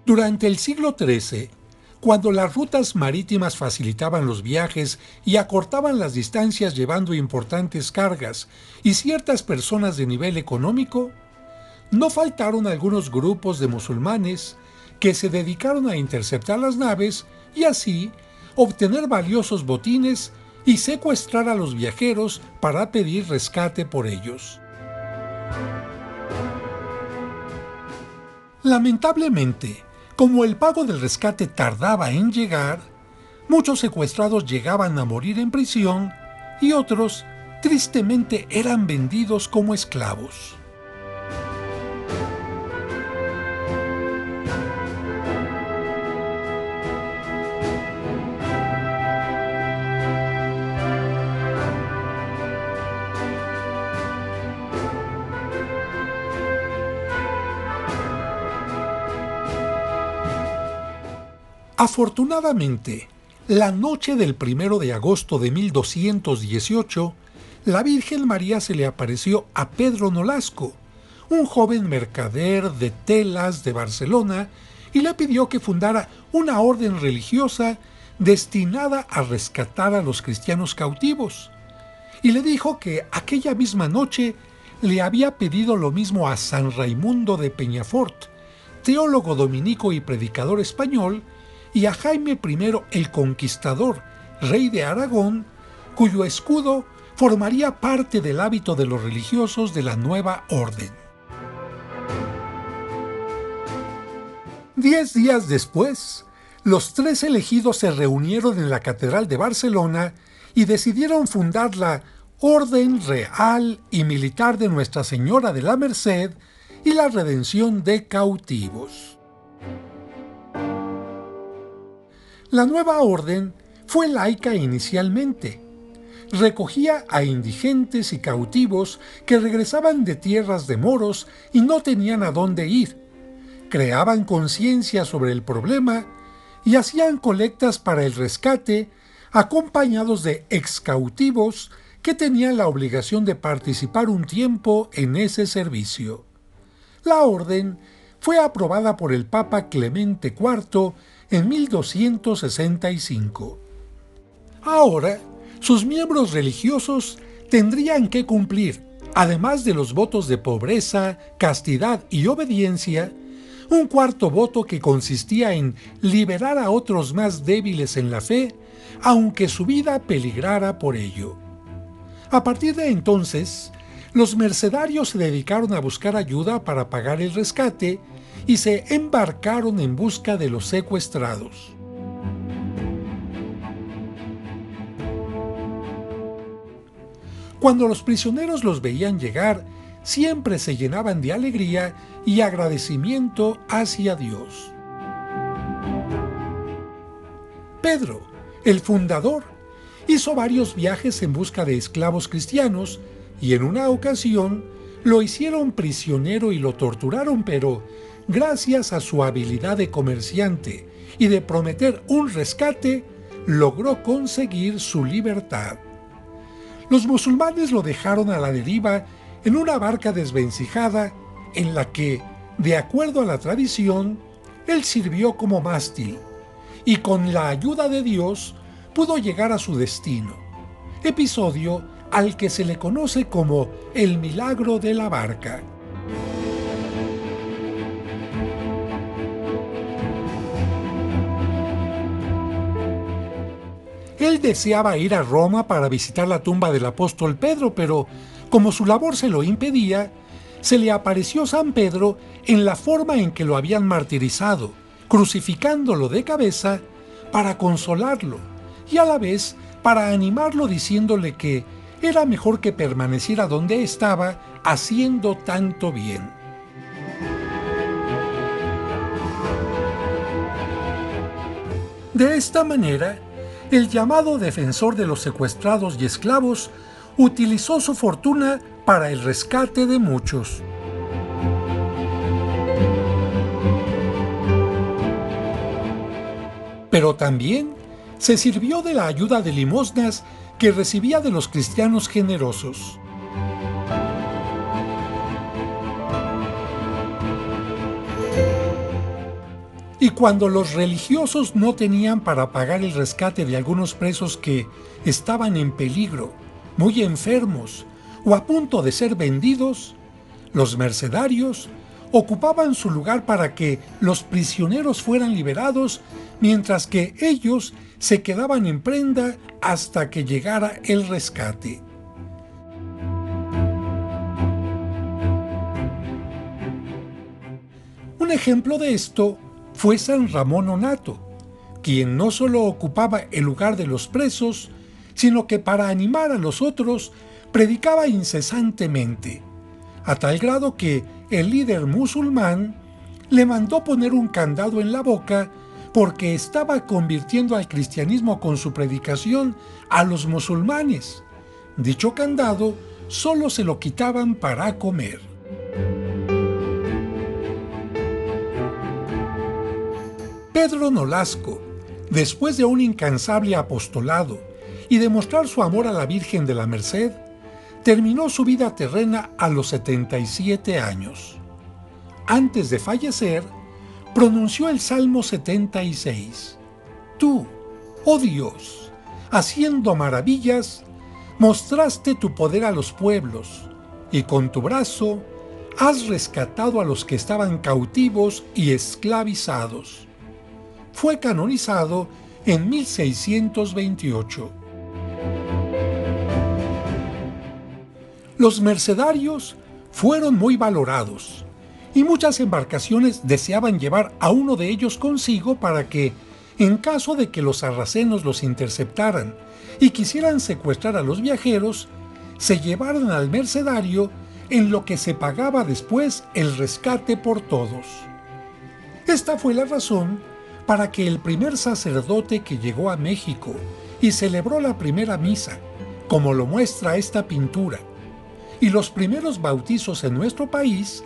Durante el siglo XIII, cuando las rutas marítimas facilitaban los viajes y acortaban las distancias llevando importantes cargas y ciertas personas de nivel económico, no faltaron algunos grupos de musulmanes que se dedicaron a interceptar las naves y así obtener valiosos botines y secuestrar a los viajeros para pedir rescate por ellos. Lamentablemente, como el pago del rescate tardaba en llegar, muchos secuestrados llegaban a morir en prisión y otros, tristemente, eran vendidos como esclavos. Afortunadamente, la noche del 1 de agosto de 1218, la Virgen María se le apareció a Pedro Nolasco, un joven mercader de telas de Barcelona, y le pidió que fundara una orden religiosa destinada a rescatar a los cristianos cautivos. Y le dijo que aquella misma noche le había pedido lo mismo a San Raimundo de Peñafort, teólogo dominico y predicador español, y a Jaime I el Conquistador, rey de Aragón, cuyo escudo formaría parte del hábito de los religiosos de la nueva orden. 10 días después, los 3 elegidos se reunieron en la Catedral de Barcelona y decidieron fundar la Orden Real y Militar de Nuestra Señora de la Merced y la Redención de Cautivos. La nueva orden fue laica inicialmente. Recogía a indigentes y cautivos que regresaban de tierras de moros y no tenían a dónde ir. Creaban conciencia sobre el problema y hacían colectas para el rescate, acompañados de excautivos que tenían la obligación de participar un tiempo en ese servicio. La orden fue aprobada por el Papa Clemente IV en 1265. Ahora, sus miembros religiosos tendrían que cumplir, además de los votos de pobreza, castidad y obediencia, un cuarto voto que consistía en liberar a otros más débiles en la fe, aunque su vida peligrara por ello. A partir de entonces, los mercedarios se dedicaron a buscar ayuda para pagar el rescate y se embarcaron en busca de los secuestrados. Cuando los prisioneros los veían llegar, siempre se llenaban de alegría y agradecimiento hacia Dios. Pedro, el fundador, hizo varios viajes en busca de esclavos cristianos y en una ocasión lo hicieron prisionero y lo torturaron, pero gracias a su habilidad de comerciante y de prometer un rescate, logró conseguir su libertad. Los musulmanes lo dejaron a la deriva en una barca desvencijada en la que, de acuerdo a la tradición, él sirvió como mástil y con la ayuda de Dios pudo llegar a su destino, episodio al que se le conoce como el milagro de la barca. Él deseaba ir a Roma para visitar la tumba del apóstol Pedro, pero como su labor se lo impedía, se le apareció San Pedro en la forma en que lo habían martirizado, crucificándolo de cabeza para consolarlo y a la vez para animarlo diciéndole que era mejor que permaneciera donde estaba haciendo tanto bien. De esta manera, el llamado defensor de los secuestrados y esclavos utilizó su fortuna para el rescate de muchos. Pero también se sirvió de la ayuda de limosnas que recibía de los cristianos generosos. Y cuando los religiosos no tenían para pagar el rescate de algunos presos que estaban en peligro, muy enfermos o a punto de ser vendidos, los mercedarios ocupaban su lugar para que los prisioneros fueran liberados, mientras que ellos se quedaban en prenda hasta que llegara el rescate. Un ejemplo de esto fue San Ramón Onato, quien no solo ocupaba el lugar de los presos, sino que para animar a los otros predicaba incesantemente, a tal grado que el líder musulmán le mandó poner un candado en la boca porque estaba convirtiendo al cristianismo con su predicación a los musulmanes. Dicho candado solo se lo quitaban para comer. Pedro Nolasco, después de un incansable apostolado y de mostrar su amor a la Virgen de la Merced, terminó su vida terrena a los 77 años. Antes de fallecer, pronunció el Salmo 76. Tú, oh Dios, haciendo maravillas, mostraste tu poder a los pueblos, y con tu brazo has rescatado a los que estaban cautivos y esclavizados. Fue canonizado en 1628. Los mercedarios fueron muy valorados y muchas embarcaciones deseaban llevar a uno de ellos consigo para que, en caso de que los sarracenos los interceptaran y quisieran secuestrar a los viajeros, se llevaran al mercedario en lo que se pagaba después el rescate por todos. Esta fue la razón para que el primer sacerdote que llegó a México y celebró la primera misa, como lo muestra esta pintura, y los primeros bautizos en nuestro país,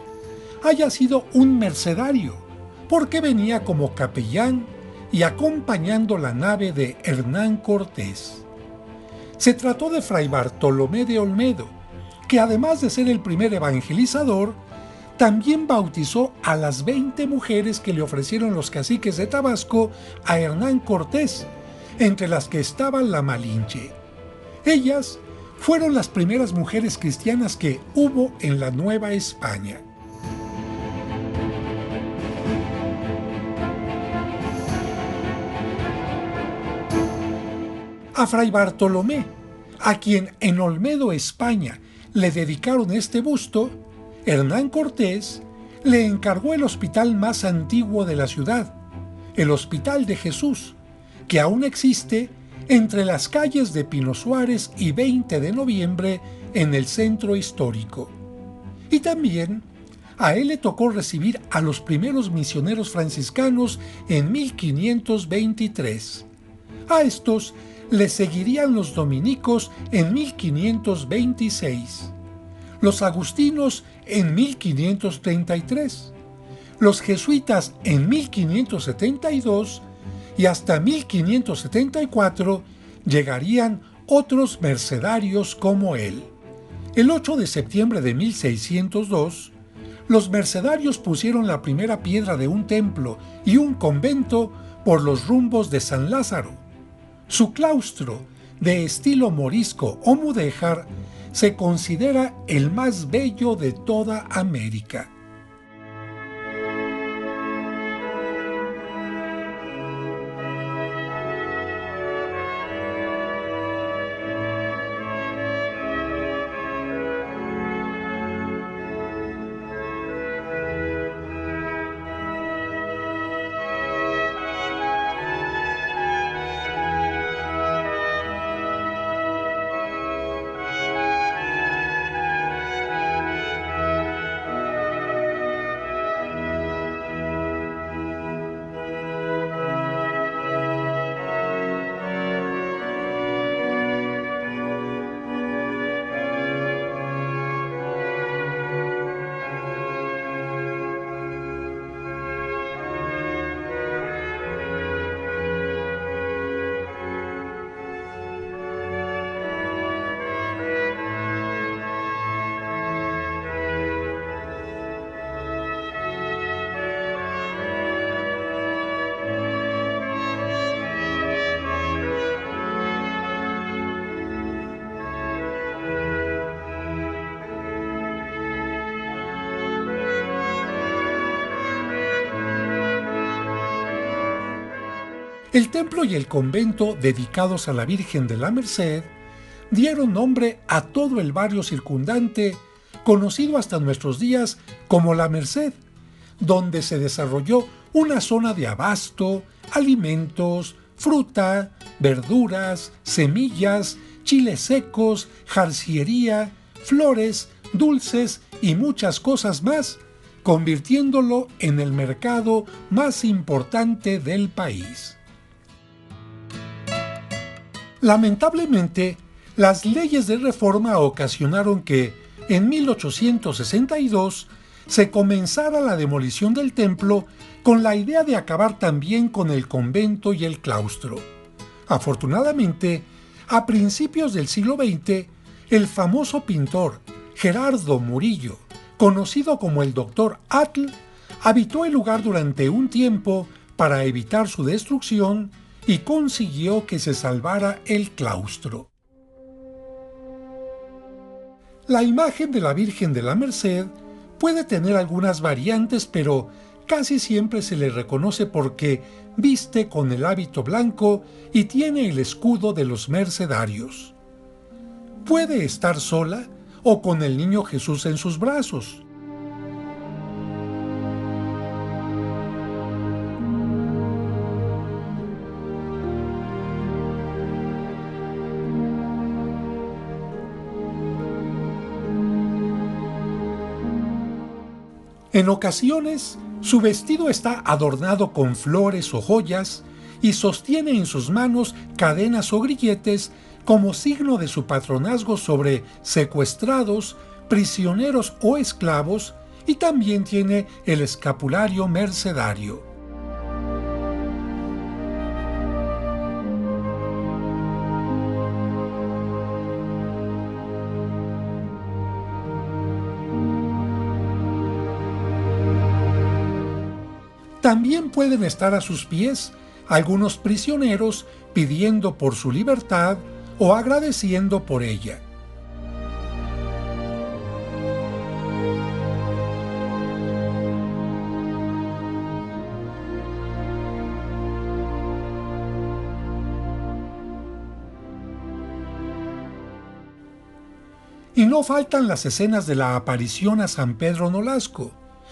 haya sido un mercedario, porque venía como capellán y acompañando la nave de Hernán Cortés. Se trató de Fray Bartolomé de Olmedo, que además de ser el primer evangelizador, también bautizó a las 20 mujeres que le ofrecieron los caciques de Tabasco a Hernán Cortés, entre las que estaba la Malinche. Ellas fueron las primeras mujeres cristianas que hubo en la Nueva España. A Fray Bartolomé, a quien en Olmedo, España, le dedicaron este busto, Hernán Cortés le encargó el hospital más antiguo de la ciudad, el Hospital de Jesús, que aún existe entre las calles de Pino Suárez y 20 de noviembre en el centro histórico. Y también a él le tocó recibir a los primeros misioneros franciscanos en 1523. A estos le seguirían los dominicos en 1526, los agustinos en 1533, los jesuitas en 1572 y hasta 1574 llegarían otros mercedarios como él. El 8 de septiembre de 1602, los mercedarios pusieron la primera piedra de un templo y un convento por los rumbos de San Lázaro. Su claustro, de estilo morisco o mudéjar, se considera el más bello de toda América. El templo y el convento dedicados a la Virgen de la Merced dieron nombre a todo el barrio circundante, conocido hasta nuestros días como La Merced, donde se desarrolló una zona de abasto, alimentos, fruta, verduras, semillas, chiles secos, jarciería, flores, dulces y muchas cosas más, convirtiéndolo en el mercado más importante del país. Lamentablemente, las leyes de reforma ocasionaron que, en 1862, se comenzara la demolición del templo con la idea de acabar también con el convento y el claustro. Afortunadamente, a principios del siglo XX, el famoso pintor Gerardo Murillo, conocido como el Dr. Atl, habitó el lugar durante un tiempo para evitar su destrucción y consiguió que se salvara el claustro. La imagen de la Virgen de la Merced puede tener algunas variantes, pero casi siempre se le reconoce porque viste con el hábito blanco y tiene el escudo de los mercedarios. Puede estar sola o con el niño Jesús en sus brazos. En ocasiones, su vestido está adornado con flores o joyas y sostiene en sus manos cadenas o grilletes como signo de su patronazgo sobre secuestrados, prisioneros o esclavos, y también tiene el escapulario mercedario. También pueden estar a sus pies algunos prisioneros pidiendo por su libertad o agradeciendo por ella. Y no faltan las escenas de la aparición a San Pedro Nolasco,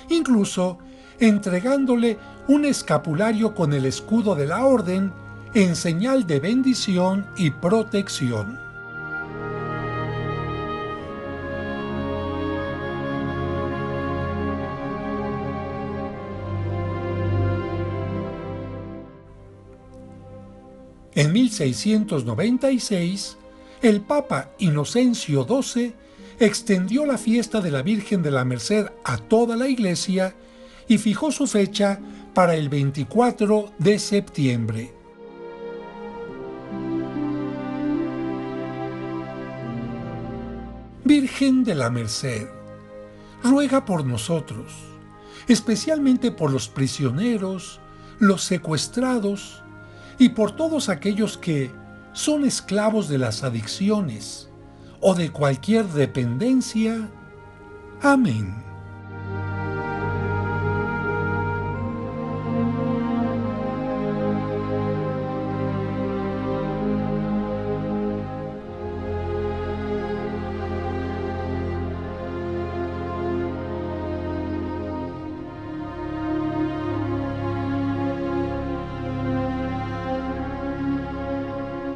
incluso entregándole un escapulario con el escudo de la orden en señal de bendición y protección. En 1696, el Papa Inocencio XII extendió la fiesta de la Virgen de la Merced a toda la Iglesia y fijó su fecha para el 24 de septiembre. Virgen de la Merced, ruega por nosotros, especialmente por los prisioneros, los secuestrados y por todos aquellos que son esclavos de las adicciones o de cualquier dependencia. Amén.